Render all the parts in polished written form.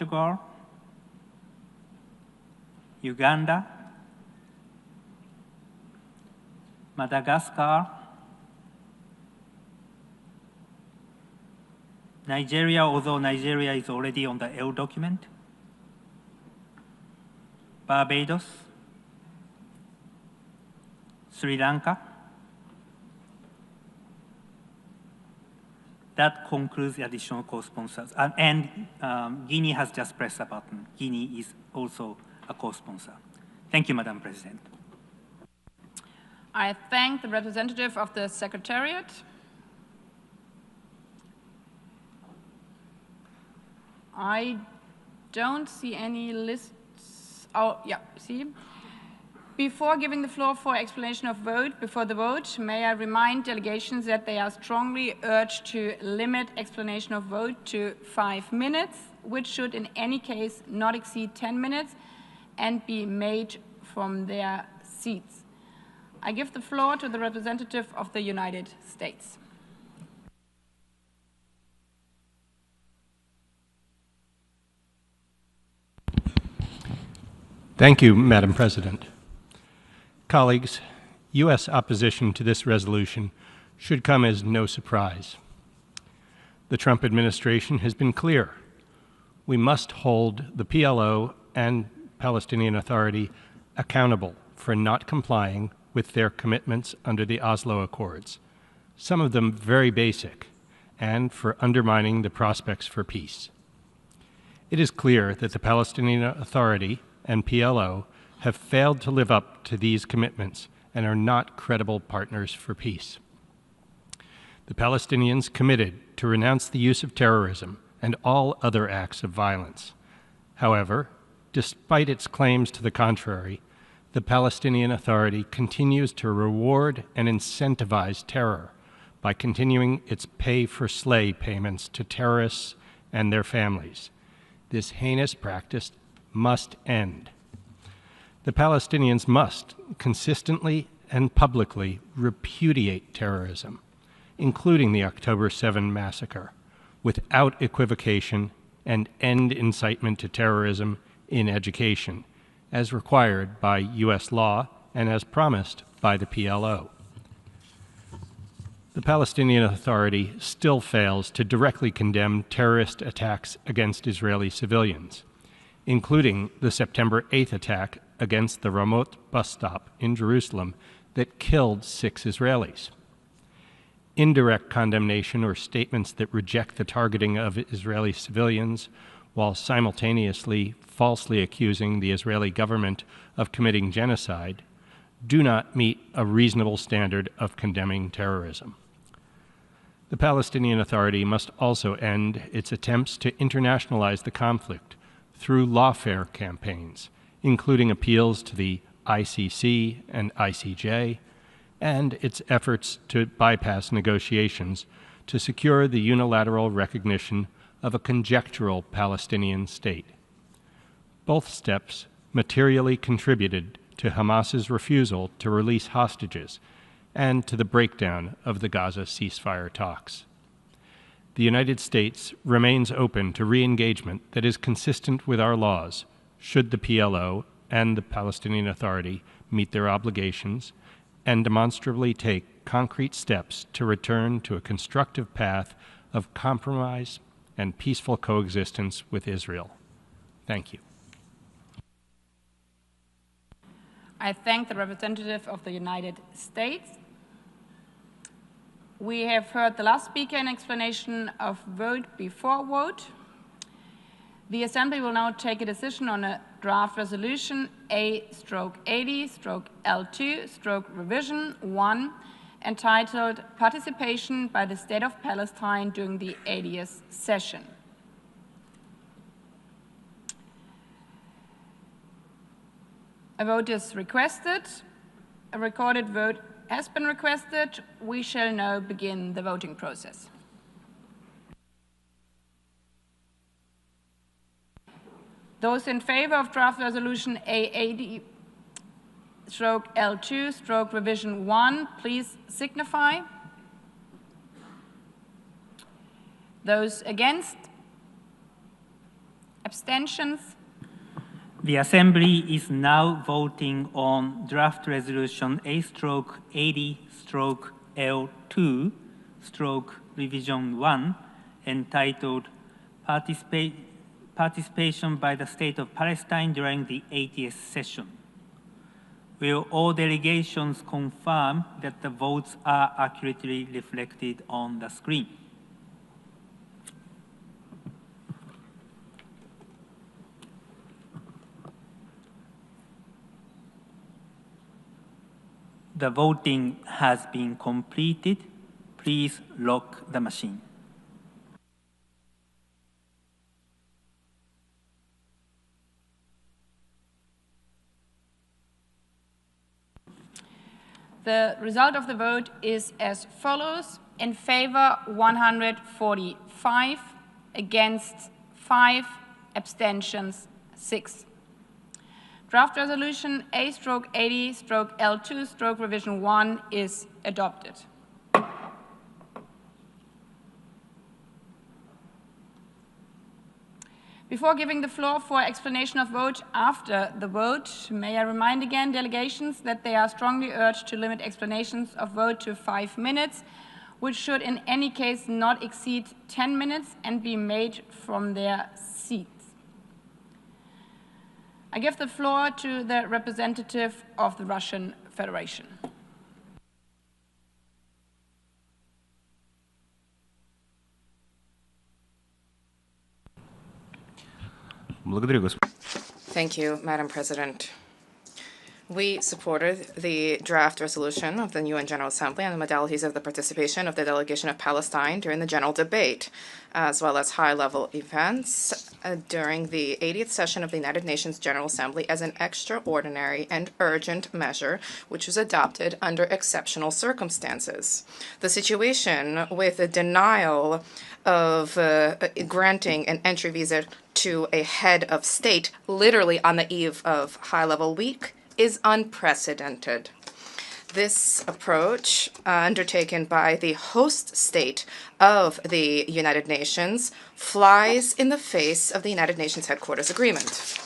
Portugal, Uganda, Madagascar, Nigeria, although Nigeria is already on the L document, Barbados, Sri Lanka. That concludes the additional co-sponsors. Guinea has just pressed a button. Guinea is also a co-sponsor. Thank you, Madam President. I thank the representative of the Secretariat. I don't see any lists. Oh, yeah, see. Before giving the floor for explanation of vote, before the vote, may I remind delegations that they are strongly urged to limit explanation of vote to 5 minutes, which should in any case not exceed 10 minutes and be made from their seats. I give the floor to the representative of the United States. Thank you, Madam President. Colleagues, U.S. opposition to this resolution should come as no surprise. The Trump administration has been clear. We must hold the PLO and Palestinian Authority accountable for not complying with their commitments under the Oslo Accords, some of them very basic, and for undermining the prospects for peace. It is clear that the Palestinian Authority and PLO have failed to live up to these commitments and are not credible partners for peace. The Palestinians committed to renounce the use of terrorism and all other acts of violence. However, despite its claims to the contrary, the Palestinian Authority continues to reward and incentivize terror by continuing its pay-for-slay payments to terrorists and their families. This heinous practice must end. The Palestinians must consistently and publicly repudiate terrorism, including the October 7 massacre, without equivocation, and end incitement to terrorism in education, as required by U.S. law and as promised by the PLO. The Palestinian Authority still fails to directly condemn terrorist attacks against Israeli civilians, including the September 8th attack against the Ramot bus stop in Jerusalem that killed 6 Israelis. Indirect condemnation or statements that reject the targeting of Israeli civilians while simultaneously falsely accusing the Israeli government of committing genocide do not meet a reasonable standard of condemning terrorism. The Palestinian Authority must also end its attempts to internationalize the conflict through lawfare campaigns, including appeals to the ICC and ICJ, and its efforts to bypass negotiations to secure the unilateral recognition of a conjectural Palestinian state. Both steps materially contributed to Hamas's refusal to release hostages and to the breakdown of the Gaza ceasefire talks. The United States remains open to re-engagement that is consistent with our laws, should the PLO and the Palestinian Authority meet their obligations and demonstrably take concrete steps to return to a constructive path of compromise and peaceful coexistence with Israel. Thank you. I thank the representative of the United States. We have heard the last speaker in explanation of vote before vote. The Assembly will now take a decision on a draft resolution A/80/L2/revision 1 entitled Participation by the State of Palestine during the 80th session. A vote is requested. A recorded vote has been requested. We shall now begin the voting process. Those in favor of draft resolution A/80/L2/revision 1, please signify. Those against? Abstentions? The Assembly is now voting on draft resolution A/80/L2/revision 1 entitled Participation by the State of Palestine during the 80th session. Will all delegations confirm that the votes are accurately reflected on the screen? The voting has been completed. Please lock the machine. The result of the vote is as follows. In favor, 145, against 5, abstentions 6. Draft resolution A/80/L2/revision 1 is adopted. Before giving the floor for explanation of vote after the vote, may I remind again delegations that they are strongly urged to limit explanations of vote to 5 minutes, which should in any case not exceed 10 minutes and be made from their seats. I give the floor to the representative of the Russian Federation. Thank you, Madam President. We supported the draft resolution of the UN General Assembly on the modalities of the participation of the delegation of Palestine during the general debate, as well as high-level events during the 80th session of the United Nations General Assembly as an extraordinary and urgent measure, which was adopted under exceptional circumstances. The situation with the denial of granting an entry visa to a head of state, literally on the eve of high-level week, is unprecedented. This approach, undertaken by the host state of the United Nations, flies in the face of the United Nations Headquarters Agreement.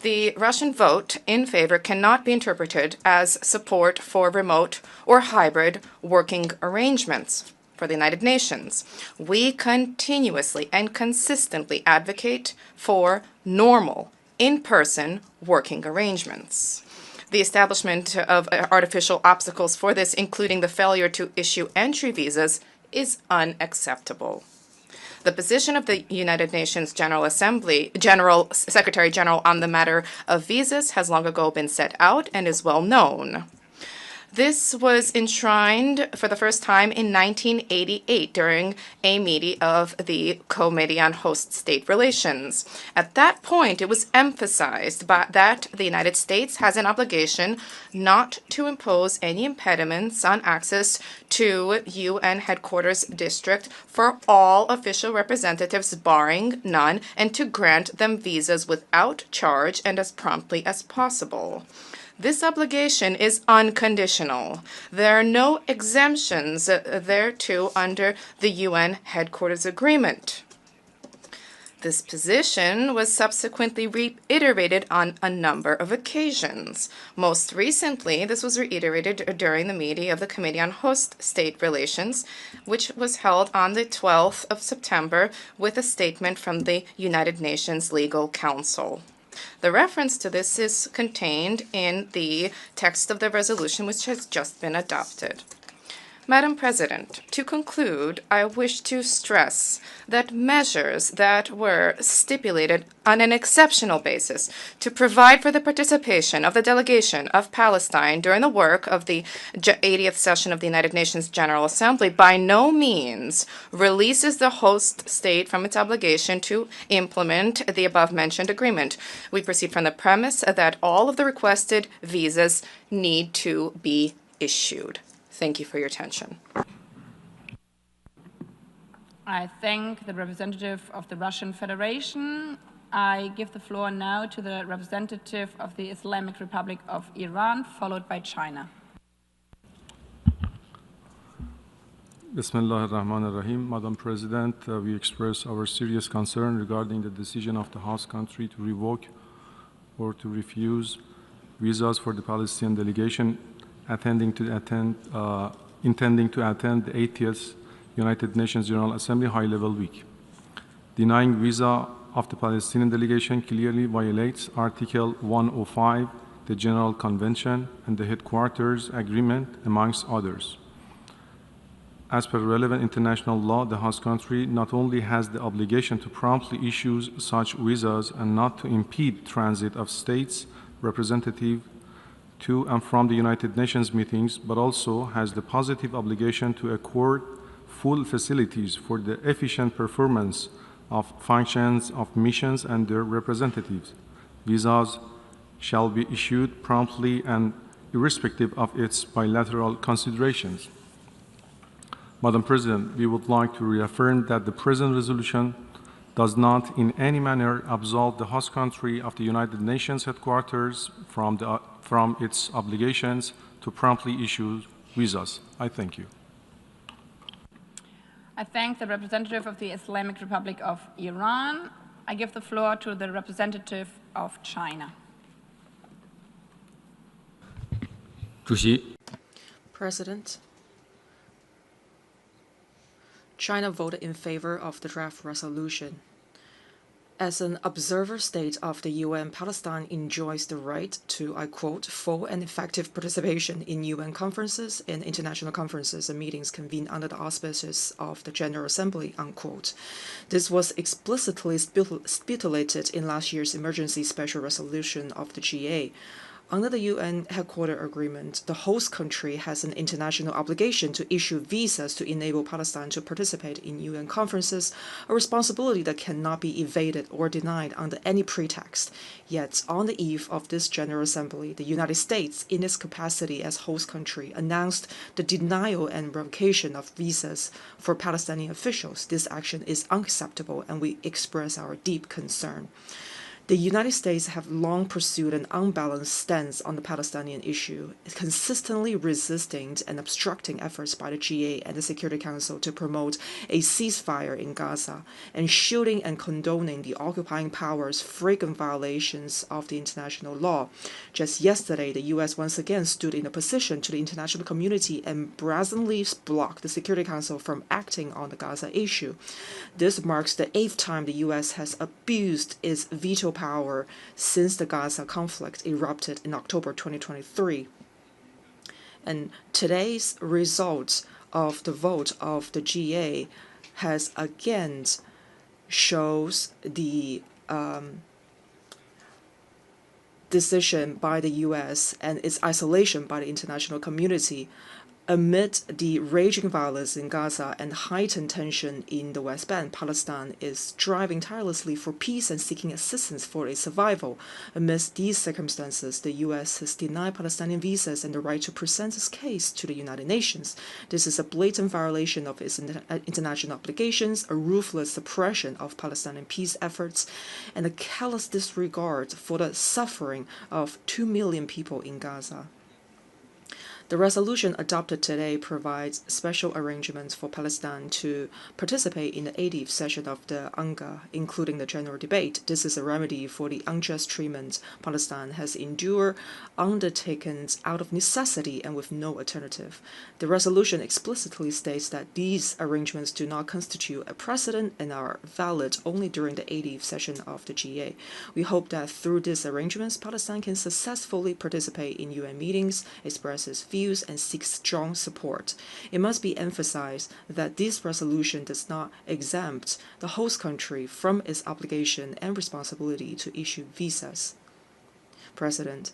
The Russian vote in favor cannot be interpreted as support for remote or hybrid working arrangements for the United Nations. We continuously and consistently advocate for normal, in-person working arrangements. The establishment of artificial obstacles for this, including the failure to issue entry visas, is unacceptable. The position of the United Nations General Secretary General on the matter of visas has long ago been set out and is well known. This was enshrined for the first time in 1988 during a meeting of the Committee on Host State Relations. At that point, it was emphasized that the United States has an obligation not to impose any impediments on access to UN Headquarters District for all official representatives, barring none, and to grant them visas without charge and as promptly as possible. This obligation is unconditional. There are no exemptions thereto under the UN Headquarters Agreement. This position was subsequently reiterated on a number of occasions. Most recently, this was reiterated during the meeting of the Committee on Host State Relations, which was held on the 12th of September with a statement from the United Nations Legal Council. The reference to this is contained in the text of the resolution, which has just been adopted. Madam President, to conclude, I wish to stress that measures that were stipulated on an exceptional basis to provide for the participation of the delegation of Palestine during the work of the 80th session of the United Nations General Assembly by no means releases the host state from its obligation to implement the above-mentioned agreement. We proceed from the premise that all of the requested visas need to be issued. Thank you for your attention. I thank the representative of the Russian Federation. I give the floor now to the representative of the Islamic Republic of Iran, followed by China. Bismillah ar-Rahman ar-Rahim. Madam President, we express our serious concern regarding the decision of the host country to revoke or to refuse visas for the Palestinian delegation intending to attend the 80th United Nations General Assembly High-Level Week. Denying visa of the Palestinian delegation clearly violates Article 105, the General Convention, and the Headquarters Agreement, amongst others. As per relevant international law, the host country not only has the obligation to promptly issue such visas and not to impede transit of states representatives to and from the United Nations meetings, but also has the positive obligation to accord full facilities for the efficient performance of functions of missions and their representatives. Visas shall be issued promptly and irrespective of its bilateral considerations. Madam President, we would like to reaffirm that the present resolution does not in any manner absolve the host country of the United Nations headquarters from its obligations to promptly issue visas. I thank you. I thank the representative of the Islamic Republic of Iran. I give the floor to the representative of China. President, China voted in favor of the draft resolution. As an observer state of the UN, Palestine enjoys the right to, I quote, full and effective participation in UN conferences and international conferences and meetings convened under the auspices of the General Assembly, unquote. This was explicitly stipulated in last year's emergency special resolution of the GA. Under the UN headquarters agreement, the host country has an international obligation to issue visas to enable Palestine to participate in UN conferences, a responsibility that cannot be evaded or denied under any pretext. Yet, on the eve of this General Assembly, the United States, in its capacity as host country, announced the denial and revocation of visas for Palestinian officials. This action is unacceptable, and we express our deep concern. The United States have long pursued an unbalanced stance on the Palestinian issue, consistently resisting and obstructing efforts by the GA and the Security Council to promote a ceasefire in Gaza, and shielding and condoning the occupying powers' frequent violations of the international law. Just yesterday, the U.S. once again stood in opposition to the international community and brazenly blocked the Security Council from acting on the Gaza issue. This marks the 8th time the U.S. has abused its veto power since the Gaza conflict erupted in October 2023. And today's results of the vote of the GA has again shows the decision by the U.S. and its isolation by the international community. Amid the raging violence in Gaza and heightened tension in the West Bank, Palestine is striving tirelessly for peace and seeking assistance for its survival. Amidst these circumstances, the U.S. has denied Palestinian visas and the right to present its case to the United Nations. This is a blatant violation of its international obligations, a ruthless suppression of Palestinian peace efforts, and a callous disregard for the suffering of 2 million people in Gaza. The resolution adopted today provides special arrangements for Palestine to participate in the 80th session of the UNGA, including the general debate. This is a remedy for the unjust treatment Palestine has endured, undertaken out of necessity and with no alternative. The resolution explicitly states that these arrangements do not constitute a precedent and are valid only during the 80th session of the GA. We hope that through these arrangements, Palestine can successfully participate in UN meetings, express its views, and seek strong support. It must be emphasized that this resolution does not exempt the host country from its obligation and responsibility to issue visas. President,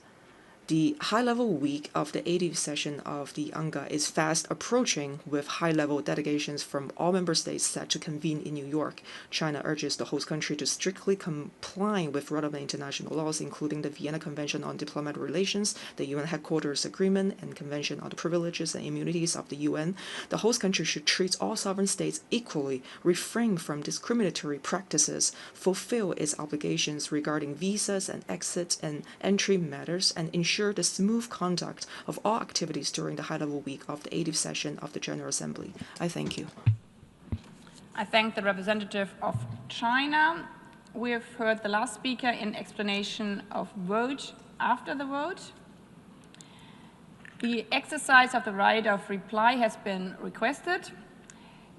the high-level week of the 80th session of the UNGA is fast approaching, with high-level delegations from all member states set to convene in New York. China urges the host country to strictly comply with relevant international laws, including the Vienna Convention on Diplomatic Relations, the UN Headquarters Agreement, and Convention on the Privileges and Immunities of the UN. The host country should treat all sovereign states equally, refrain from discriminatory practices, fulfill its obligations regarding visas and exit and entry matters, and ensure ensure the smooth conduct of all activities during the high-level week of the 80th session of the General Assembly. I thank you. I thank the representative of China. We have heard the last speaker in explanation of vote after the vote. The exercise of the right of reply has been requested.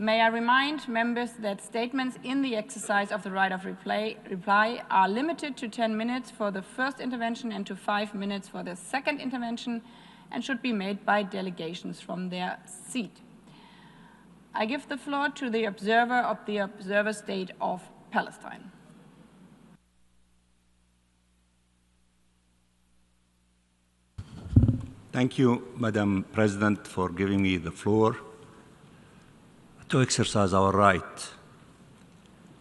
May I remind members that statements in the exercise of the right of reply are limited to 10 minutes for the first intervention and to 5 minutes for the second intervention, and should be made by delegations from their seat. I give the floor to the observer of the observer state of Palestine. Thank you, Madam President, for giving me the floor to exercise our right.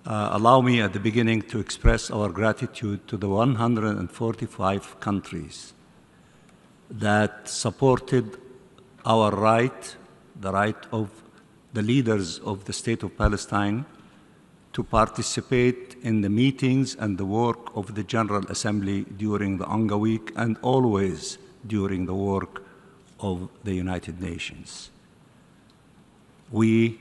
Allow me at the beginning to express our gratitude to the 145 countries that supported our right, the right of the leaders of the State of Palestine, to participate in the meetings and the work of the General Assembly during the UNGA week and always during the work of the United Nations. We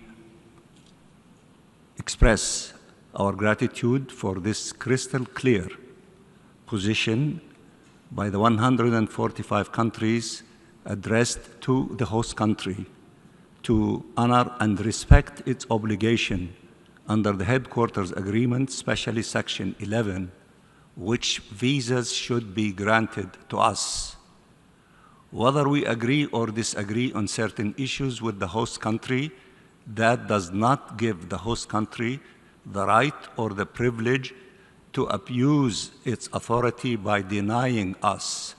express our gratitude for this crystal clear position by the 145 countries addressed to the host country to honor and respect its obligation under the Headquarters Agreement, especially Section 11, which visas should be granted to us. Whether we agree or disagree on certain issues with the host country, that does not give the host country the right or the privilege to abuse its authority by denying us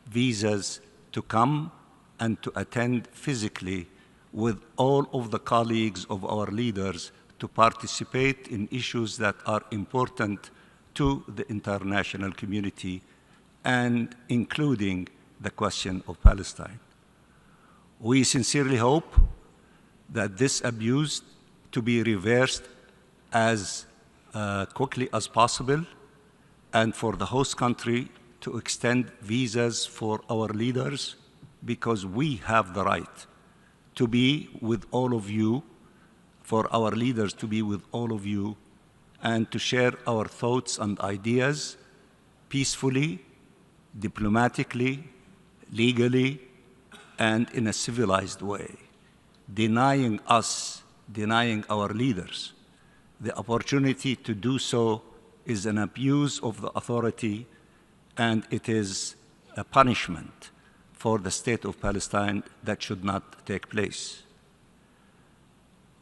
visas to come and to attend physically with all of the colleagues of our leaders to participate in issues that are important to the international community, and including the question of Palestine. We sincerely hope that this abuse to be reversed as quickly as possible, and for the host country to extend visas for our leaders, because we have the right to be with all of you, for our leaders to be with all of you, and to share our thoughts and ideas peacefully, diplomatically, legally, and in a civilized way. Denying us, denying our leaders the opportunity to do so is an abuse of the authority, and it is a punishment for the State of Palestine that should not take place.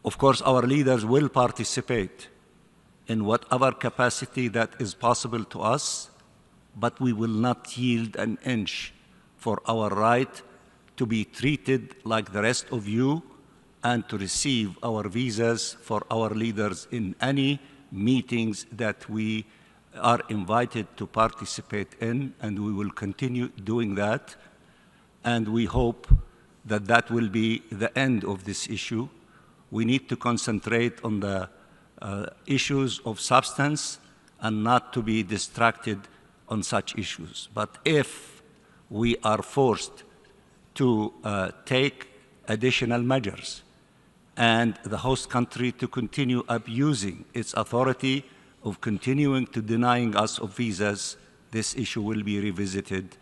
Of course, our leaders will participate in whatever capacity that is possible to us, but we will not yield an inch for our right to be treated like the rest of you and to receive our visas for our leaders in any meetings that we are invited to participate in, and we will continue doing that. And we hope that that will be the end of this issue. We need to concentrate on the issues of substance and not to be distracted on such issues. But if we are forced to take additional measures and the host country to continue abusing its authority of continuing to denying us of visas, this issue will be revisited,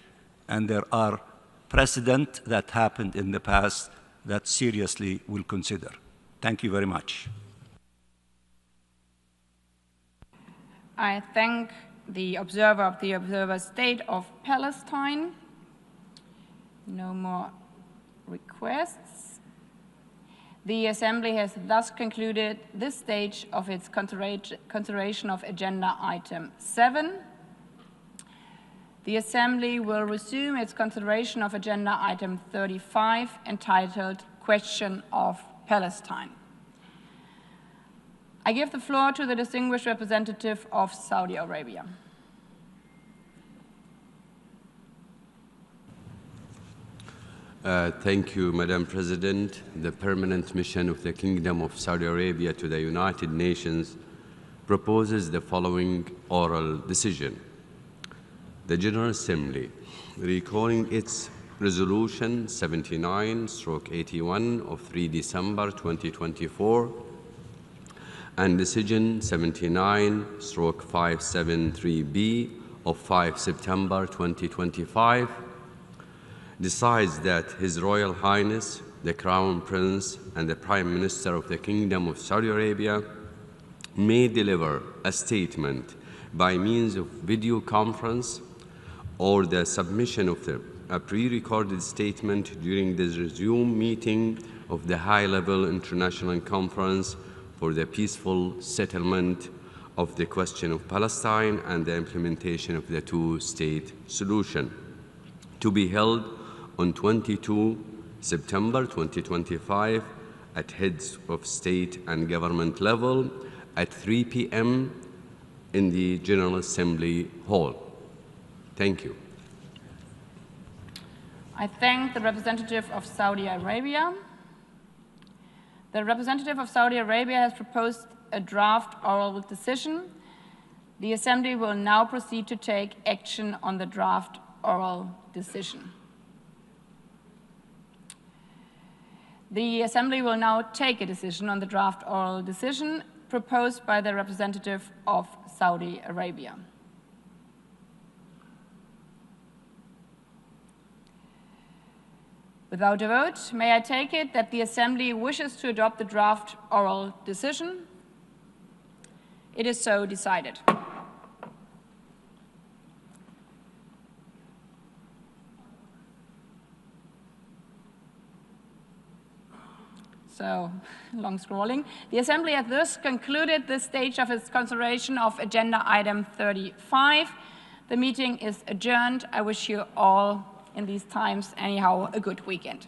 and there are precedents that happened in the past that seriously will consider. Thank you very much. I thank the observer of the observer state of Palestine. No more requests. The Assembly has thus concluded this stage of its consideration of Agenda Item 7. The Assembly will resume its consideration of Agenda Item 35, entitled Question of Palestine. I give the floor to the distinguished representative of Saudi Arabia. Thank you, Madam President. The Permanent Mission of the Kingdom of Saudi Arabia to the United Nations proposes the following oral decision. The General Assembly, recalling its Resolution 79/81 of 3 December 2024 and Decision 79/573B of 5 September 2025, decides that His Royal Highness, the Crown Prince and the Prime Minister of the Kingdom of Saudi Arabia may deliver a statement by means of video conference or the submission of a pre-recorded statement during the resumed meeting of the high-level international conference for the peaceful settlement of the question of Palestine and the implementation of the two-state solution, to be held on 22 September 2025 at heads of state and government level at 3 p.m. in the General Assembly Hall. Thank you. I thank the representative of Saudi Arabia. The representative of Saudi Arabia has proposed a draft oral decision. The Assembly will now proceed to take action on the draft oral decision. The Assembly will now take a decision on the draft oral decision proposed by the representative of Saudi Arabia. Without a vote, may I take it that the Assembly wishes to adopt the draft oral decision? It is so decided. So, long scrolling. The Assembly has thus concluded this stage of its consideration of agenda item 35. The meeting is adjourned. I wish you all, in these times anyhow, a good weekend.